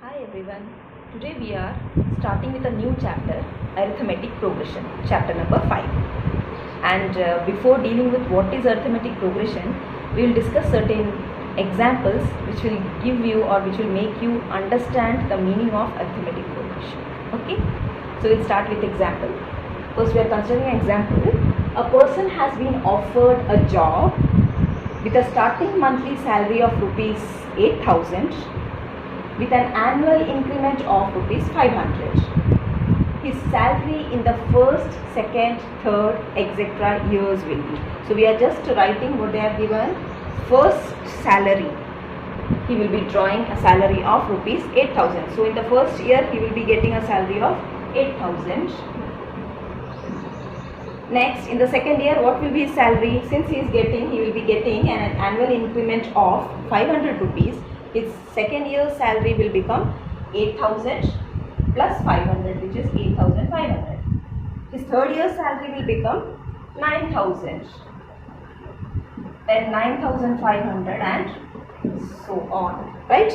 Hi everyone, today we are starting with a new chapter, arithmetic progression, chapter number 5. And before dealing with what is arithmetic progression, we will discuss certain examples which will give you or which will make you understand the meaning of arithmetic progression. Okay, so we'll start with example. First we are considering an example. A person has been offered a job with a starting monthly salary of rupees 8,000 with an annual increment of rupees 500. His salary in the first, second, third, etc. years will be. So we are just writing what they have given. First salary, he will be drawing a salary of rupees 8,000. So in the first year he will be getting a salary of 8,000. Next, in the second year, what will be his salary? Since he will be getting an annual increment of 500 rupees. His second year salary will become 8,000 plus 500, which is 8,500. His third year salary will become 9,000, then 9,500 and so on, right?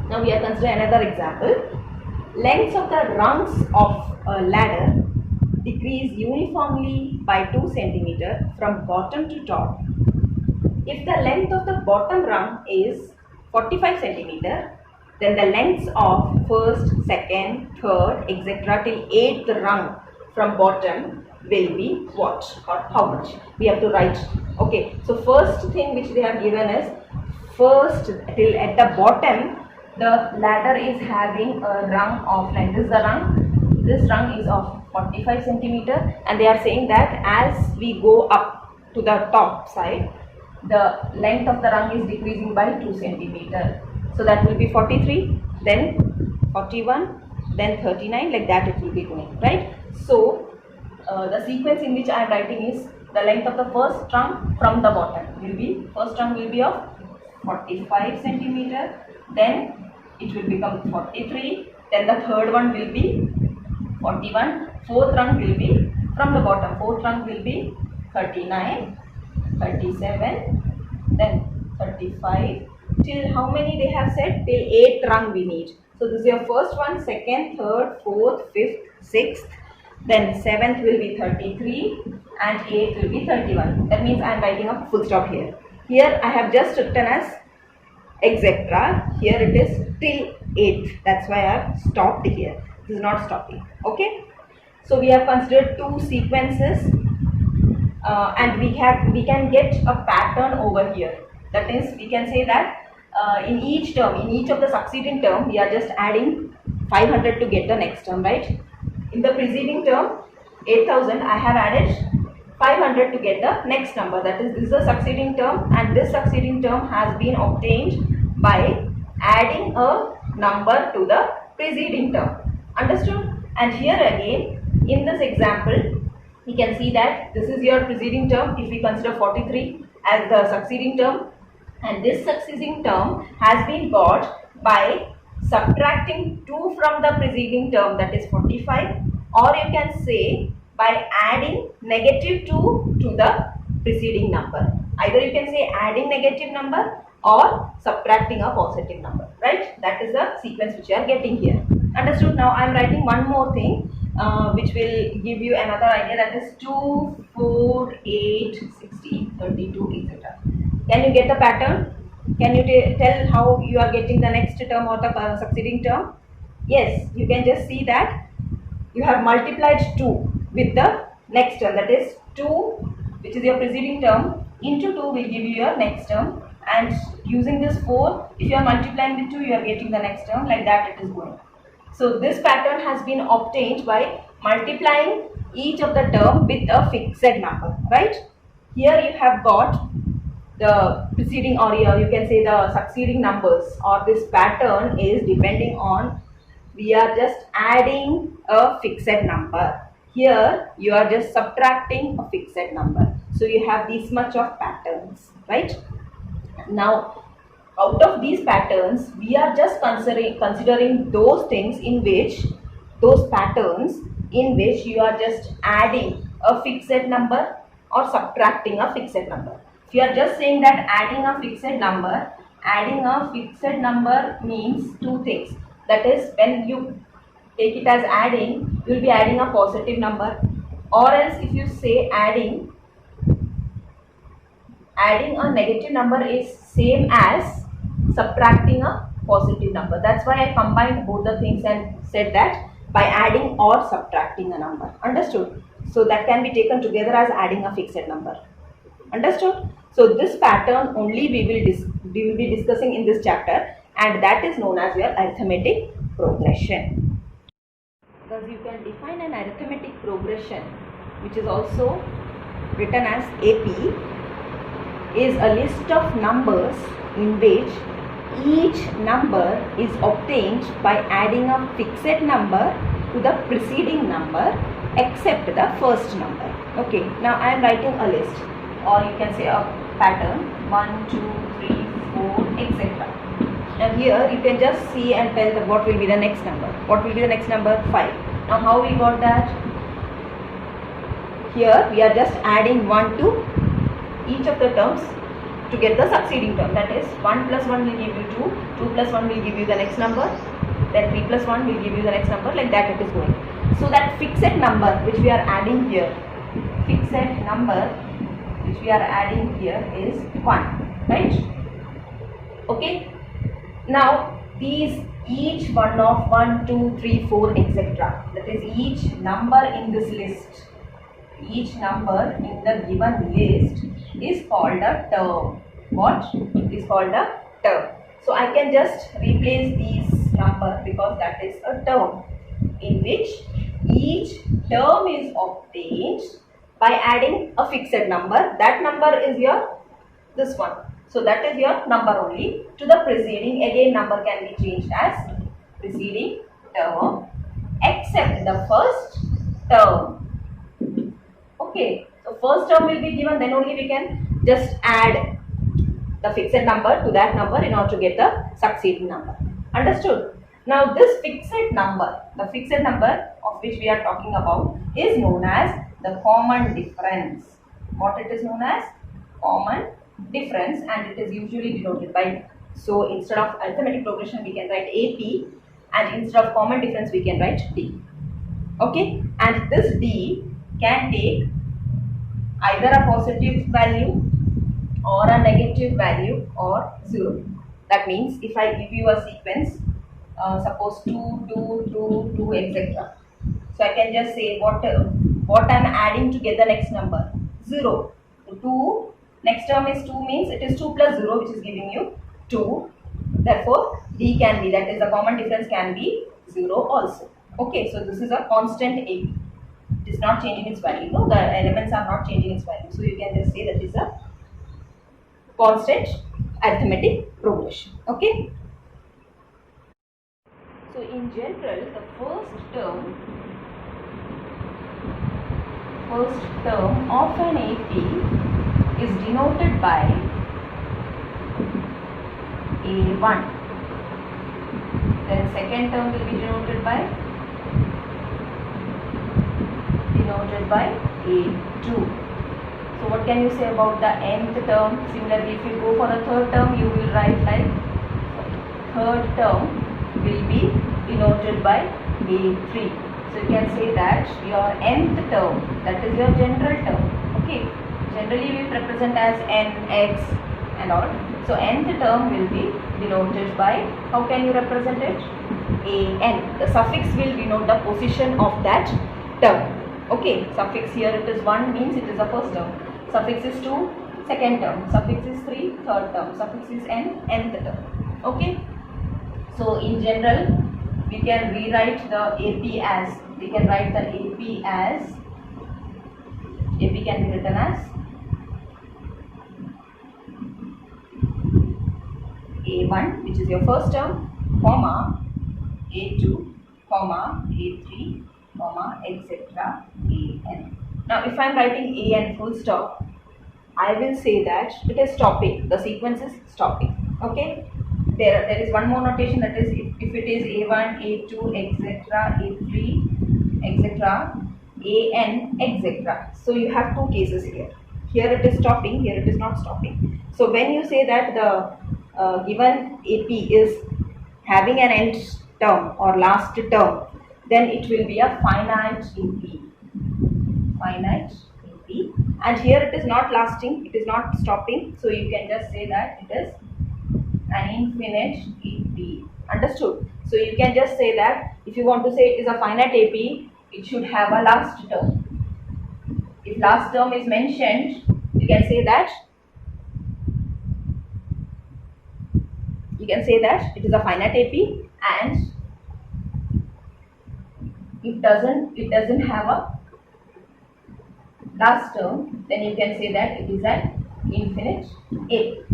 Now we are considering another example. Lengths of the rungs of a ladder decrease uniformly by 2 cm from bottom to top. If the length of the bottom rung is 45 cm, then the lengths of first, second, third, etc. till 8th rung from bottom will be what or how much? We have to write. Okay, so first thing which they have given is first till at the bottom the ladder is having a rung of length. This is the rung. This rung is of 45 cm, and they are saying that as we go up to the top side, the length of the rung is decreasing by 2 cm. So that will be 43, then 41, then 39, like that it will be going, right? So the sequence in which I am writing is the length of the first rung from the bottom will be, first rung will be of 45 cm, then it will become 43, then the third one will be 41, fourth rung will be from the bottom, fourth rung will be 39, 37, then 35, till how many they have said? Till 8th rung we need. So this is your first one, second, third, fourth, fifth, sixth, then 7th will be 33 and 8th will be 31. That means I am writing a full stop here. Here I have just written as etc. Here it is till 8th. That's why I have stopped here. This is not stopping. Okay. So we have considered two sequences. And we can get a pattern over here. That is, we can say that in each term, in each of the succeeding term, we are just adding 500 to get the next term, right? In the preceding term, 8,000, I have added 500 to get the next number. That is, this is a succeeding term, and this succeeding term has been obtained by adding a number to the preceding term. Understood? And here again, in this example, we can see that this is your preceding term. If we consider 43 as the succeeding term, and this succeeding term has been got by subtracting 2 from the preceding term, that is 45, or you can say by adding negative 2 to the preceding number. Either you can say adding negative number or subtracting a positive number, right? That is the sequence which you are getting here. Understood? Now I am writing one more thing which will give you another idea, that is 2, 4, 8, 16, 32, etc. Can you get the pattern? Can you tell how you are getting the next term or the succeeding term? Yes, you can just see that you have multiplied 2 with the next term, that is 2, which is your preceding term, into 2 will give you your next term, and using this 4, if you are multiplying with 2, you are getting the next term, like that it is going. So this pattern has been obtained by multiplying each of the term with a fixed number, right? Here you have got the preceding, or you can say the succeeding numbers, or this pattern is depending on, we are just adding a fixed number. Here you are just subtracting a fixed number. So you have this much of patterns, right? Now out of these patterns, we are just considering those things in which, those patterns in which you are just adding a fixed number or subtracting a fixed number. If you are just saying that adding a fixed number means two things. That is, when you take it as adding, you will be adding a positive number, or else if you say adding a negative number is same as subtracting a positive number. That's why I combined both the things and said that by adding or subtracting a number. Understood? So that can be taken together as adding a fixed number. Understood? So this pattern only we will be discussing in this chapter, and that is known as your arithmetic progression. Thus you can define an arithmetic progression, which is also written as AP, is a list of numbers in which each number is obtained by adding a fixed number to the preceding number except the first number. Okay, now I am writing a list, or you can say a pattern 1, 2, 3, 4, etc. Now here you can just see and tell that what will be the next number. What will be the next number? 5. Now how we got that? Here we are just adding 1 to each of the terms to get the succeeding term. That is, 1 plus 1 will give you 2, 2 plus 1 will give you the next number, then 3 plus 1 will give you the next number, like that it is going. So that fixed number which we are adding here, is 1, right? Okay. Now these each one of 1, 2, 3, 4, etc. That is, each number in this list, each number in the given list is called a term. What is called a term? So I can just replace these number because that is a term in which each term is obtained by adding a fixed number. That number is your this one. So that is your number only. To the preceding, again number can be changed as preceding term except the first term. Okay, so first term will be given, then only we can just add the fixed number to that number in order to get the succeeding number. Understood? Now this fixed number, the fixed number of which we are talking about, is known as the common difference. What it is known as? Common difference, and it is usually denoted by, so instead of arithmetic progression we can write AP, and instead of common difference we can write D. Okay, and this D can take either a positive value or a negative value or 0. That means if I give you a sequence, suppose 2, 2, 2, 2, etc. So I can just say what I am adding to get the next number, 0. So 2, next term is 2, means it is 2 plus 0, which is giving you 2. Therefore D can be, that is the common difference, can be 0 also. Okay, so this is a constant AP. It is not changing its value. No, the elements are not changing its value. So you can just say that is a constant arithmetic progression. Okay. So in general, the first term of an AP is denoted by A1. Then second term will be denoted by A2. So what can you say about the nth term? Similarly, if you go for the third term, you will write like third term will be denoted by A3. So you can say that your nth term, that is your general term. Okay, generally we represent as n, x and all. So nth term will be denoted by, how can you represent it? An. The suffix will denote the position of that term. Okay, suffix here it is 1, means it is the first term. Suffix is 2, second term. Suffix is 3, third term. Suffix is n, nth term. Okay. So in general, we can rewrite the AP as, we can write the AP as, AP can be written as A1, which is your first term, comma, A2, comma, A3, comma, etc. An. Now if I am writing An full stop, I will say that it is stopping, the sequence is stopping. Okay, there is one more notation, that is if it is A1, A2, etc., A3, etc., An, etc. So you have two cases here. Here it is stopping, here it is not stopping. So when you say that the given AP is having an end term or last term, then it will be a finite AP. Finite AP. And here it is not lasting, it is not stopping. So you can just say that it is an infinite AP. Understood? So you can just say that if you want to say it is a finite AP, it should have a last term. If last term is mentioned, you can say that it is a finite AP, and it doesn't have a last term, then you can say that it is an infinite AP.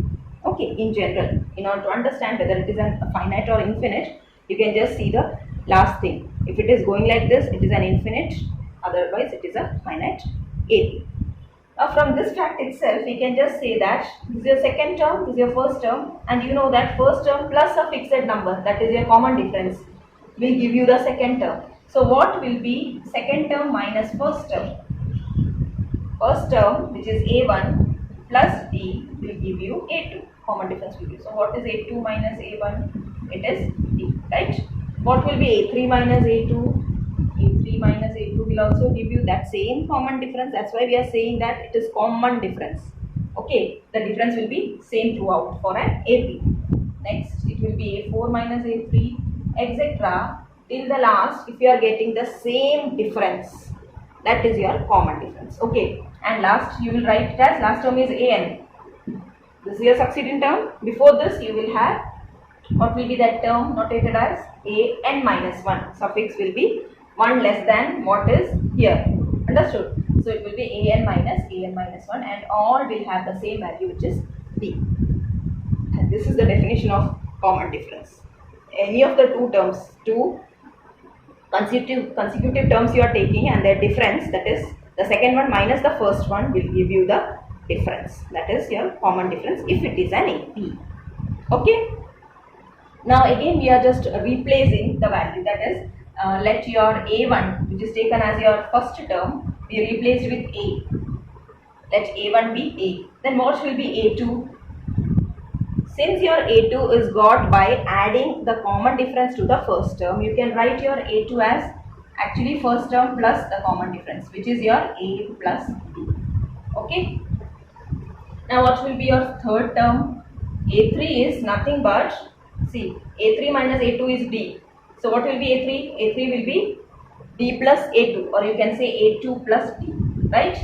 Okay, in general, in order to understand whether it is a finite or infinite, you can just see the last thing. If it is going like this, it is an infinite, otherwise it is a finite AP. Now from this fact itself, we can just say that this is your second term, this is your first term, and you know that first term plus a fixed number, that is your common difference, will give you the second term. So what will be second term minus first term? First term, which is A1 plus D, will give you A2. Common difference will be. So what is A2 minus A1? It is D, right? What will be A3 minus A2? A3 minus A2 will also give you that same common difference. That's why we are saying that it is common difference. Okay, the difference will be same throughout for an AP. Next, it will be A4 minus A3, etc. Till the last, if you are getting the same difference, that is your common difference. Okay, and last you will write it as last term is AN. This is your succeeding term. Before this, you will have what will be that term notated as AN minus 1. Suffix will be 1 less than what is here. Understood? So it will be AN minus 1, and all will have the same value, which is D. And this is the definition of common difference. Any of the two terms, two consecutive terms you are taking, and their difference, that is the second one minus the first one, will give you the difference. That is your common difference if it is an AP. Okay. Now again we are just replacing the value, that is let your A1, which is taken as your first term, be replaced with A. Let A1 be A. Then what will be A2? Since your A2 is got by adding the common difference to the first term, you can write your A2 as actually first term plus the common difference, which is your A plus D. Okay. Now what will be your third term? A3 is nothing but, see, A3 minus A2 is D. So what will be A3? A3 will be D plus A2, or you can say A2 plus D, right?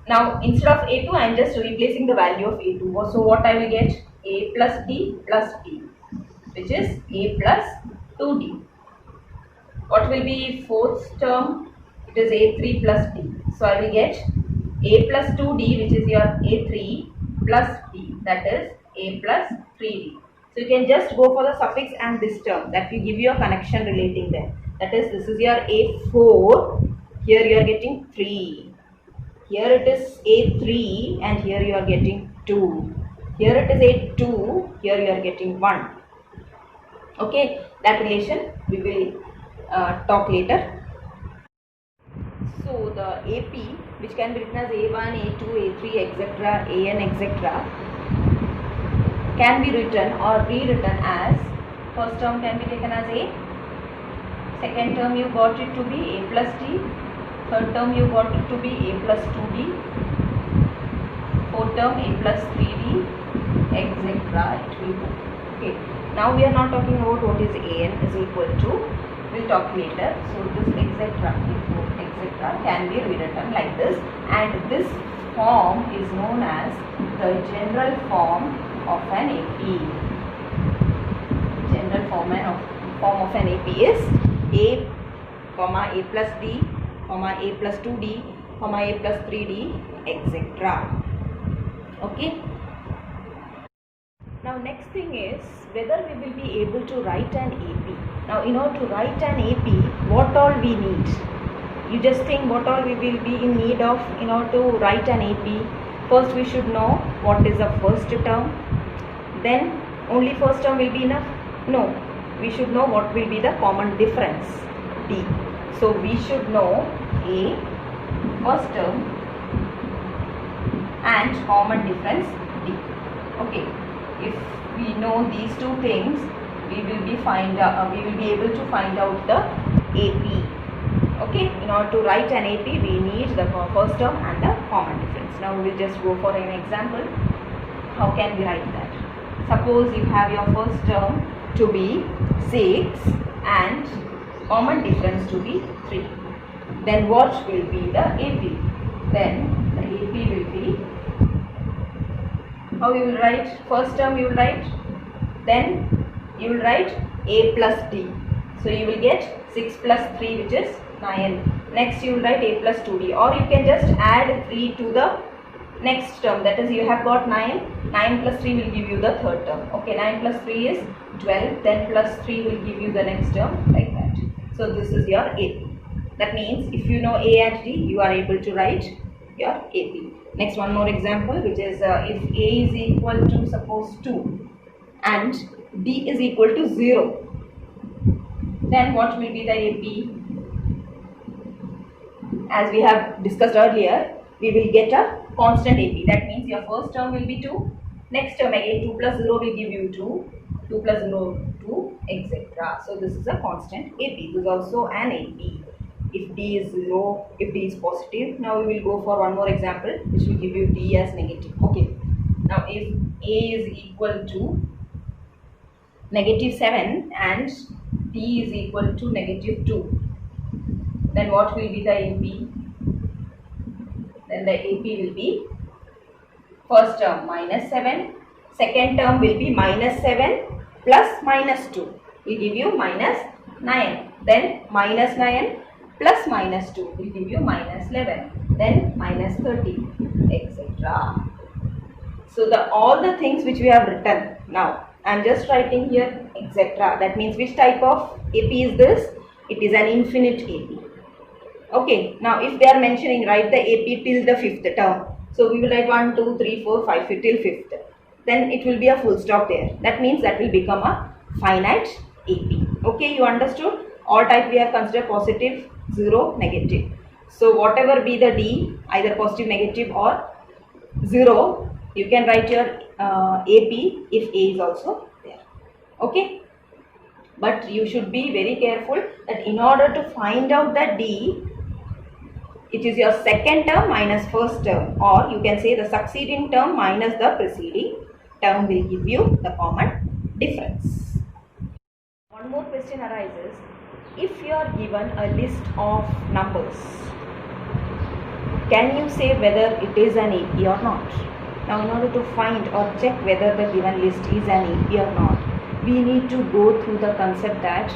Now instead of A2, I am just replacing the value of A2. So what I will get? A plus D, which is A plus 2D. What will be fourth term? It is A3 plus D. So I will get A plus 2D, which is your A3 plus D, that is A plus 3D. So you can just go for the suffix and this term, that will give you a connection relating them. That is, this is your A4, here you are getting 3. Here it is A3, and here you are getting 2. Here it is A2, here you are getting 1. Okay, that relation we will talk later. So the AP, which can be written as A1, A2, A3, etc., AN, etc., can be written or rewritten as, first term can be taken as A, second term you got it to be A plus D, third term you got it to be A plus 2D, fourth term A plus 3D, etc. it will go. Okay, now we are not talking about what is AN is equal to, we'll talk later. So this etc. Can be rewritten like this, and this form is known as the general form of an AP. General form of an AP is A, A plus D, A plus 2D, A plus 3D, etc. Okay. Now next thing is whether we will be able to write an AP. Now in order to write an AP, what all we need? You just think what all we will be in need of in order to write an AP. First we should know what is the first term. Then only first term will be enough? No. We should know what will be the common difference, D. So we should know A, first term, and common difference D. Okay. If we know these two things, we will be able to find out the AP. Okay, in order to write an AP, we need the first term and the common difference. Now we will just go for an example. How can we write that? Suppose you have your first term to be 6 and common difference to be 3. Then what will be the AP? Then the AP will be, how you will write? First term you will write, then you will write A plus D. So you will get 6 plus 3, which is 9. Next you will write A plus 2D, or you can just add 3 to the next term, that is you have got 9, 9 plus 3 will give you the third term. Okay, 9 plus 3 is 12, then plus 3 will give you the next term, like that. So this is your AP. That means if you know A and D, you are able to write your AP. Next, one more example, which is if A is equal to suppose 2 and D is equal to 0, then what will be the AP? As we have discussed earlier, we will get a constant AP. That means your first term will be 2, next term again 2 plus 0 will give you 2, 2 plus 0 2, etc. So this is a constant AP. This is also an AP. If D is 0, if D is positive. Now we will go for one more example, which will give you D as negative. Okay. Now if A is equal to negative 7 and D is equal to negative 2, then what will be the AP? Then the AP will be first term minus 7, second term will be minus 7 plus minus 2 will give you minus 9, then minus 9 plus minus 2 will give you minus 11, then minus 13, etc. So all the things which we have written, now I am just writing here etc. That means which type of AP is this? It is an infinite AP. Okay, now if they are mentioning write the AP till the 5th term, so we will write 1, 2, 3, 4, 5 till 5th, then it will be a full stop there. That means that will become a finite AP. Okay, you understood? All type we have considered positive, 0, negative. So whatever be the D, either positive, negative or 0, you can write your AP if A is also there. Okay, but you should be very careful that in order to find out the D, it is your second term minus first term, or you can say the succeeding term minus the preceding term will give you the common difference. One more question arises, if you are given a list of numbers, can you say whether it is an AP or not? Now in order to find or check whether the given list is an AP or not, we need to go through the concept that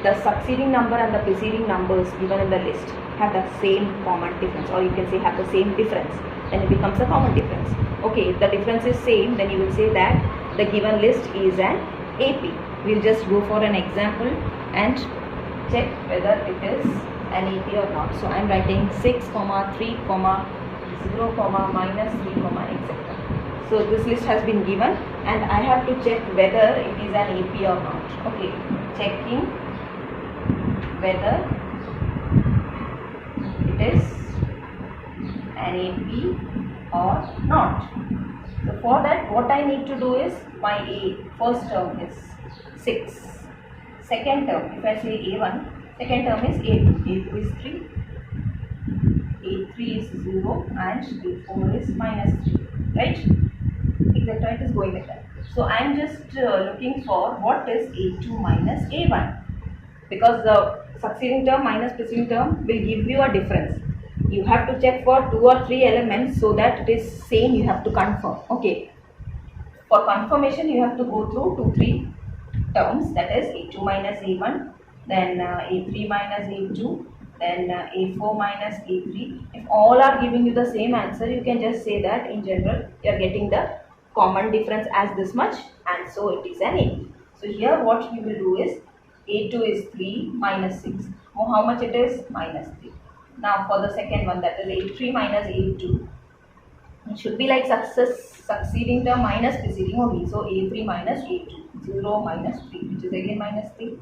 the succeeding number and the preceding numbers given in the list have the same common difference, or you can say have the same difference, then it becomes a common difference. Okay, if the difference is same, then you will say that the given list is an AP. We will just go for an example and check whether it is an AP or not. So I am writing 6, 3, 0, minus 3, etc. So this list has been given and I have to check whether it is an AP or not. Okay, checking whether it is an AP or not. So for that, what I need to do is, my first term is 6, second term, if I say A1, second term is A2, A2 is 3, A3 is 0 and A4 is minus 3, right? Etc. It is going like that. So I am just looking for what is A2 minus A1, because the succeeding term minus preceding term will give you a difference. You have to check for 2 or 3 elements so that it is same, you have to confirm. Okay, for confirmation you have to go through 2-3 terms, that is A2 minus A1, then A3 minus A2, then A4 minus A3. If all are giving you the same answer, you can just say that in general you are getting the common difference as this much, and so it is an AP. So here what you will do is A2 is 3 minus 6. How much it is? Minus 3. Now for the second one, that is A3 minus A2, it should be like succeeding term minus preceding only. So A3 minus A2, 0 minus 3, which is again minus 3.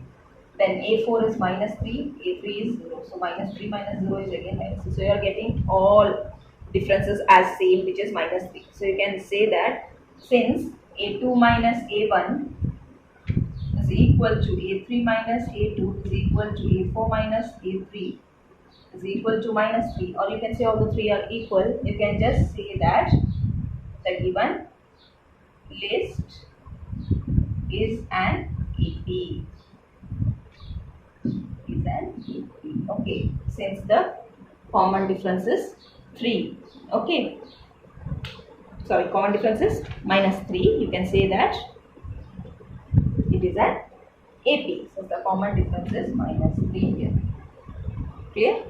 Then A4 is minus 3, A3 is 0. So minus 3 minus 0 is again minus 3. So you are getting all differences as same, which is minus 3. So you can say that since A2 minus A1 is is equal to A3 minus A2 is equal to A4 minus A3 is equal to minus 3, or you can say all the three are equal. You can just say that the given list is an EP. Is an EP. Okay, since the common difference is 3. Okay. Sorry, common difference is minus 3. You can say that it is an AP. So the common difference is minus 3 here. Clear?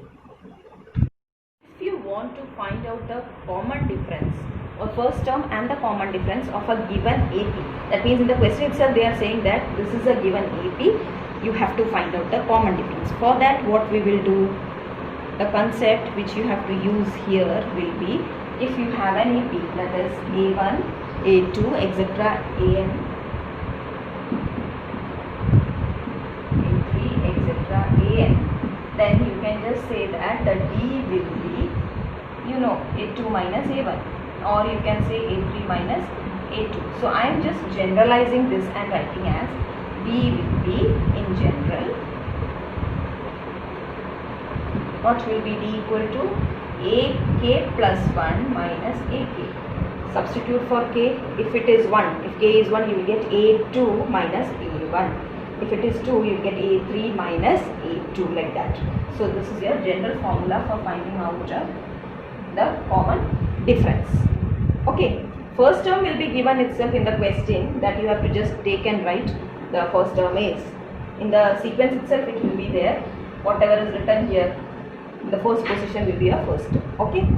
If you want to find out the common difference or first term and the common difference of a given AP, that means in the question itself they are saying that this is a given AP, you have to find out the common difference. For that, what we will do, the concept which you have to use here will be, if you have an AP, that is A1, A2, etc., AN, A3, etc., AN, then you can just say that the D will be, A2 minus A1, or you can say A3 minus A2. So I am just generalizing this and writing as D will be in general. What will be D equal to? AK plus 1 minus AK. Substitute for K. If it is 1, if K is 1, you will get A2 minus A1. If it is 2, you will get A3 minus A2, like that. So this is your general formula for finding out the common difference. Okay. First term will be given itself in the question, that you have to just take and write the first term is. In the sequence itself it will be there. Whatever is written here, the first position will be your first term. Okay.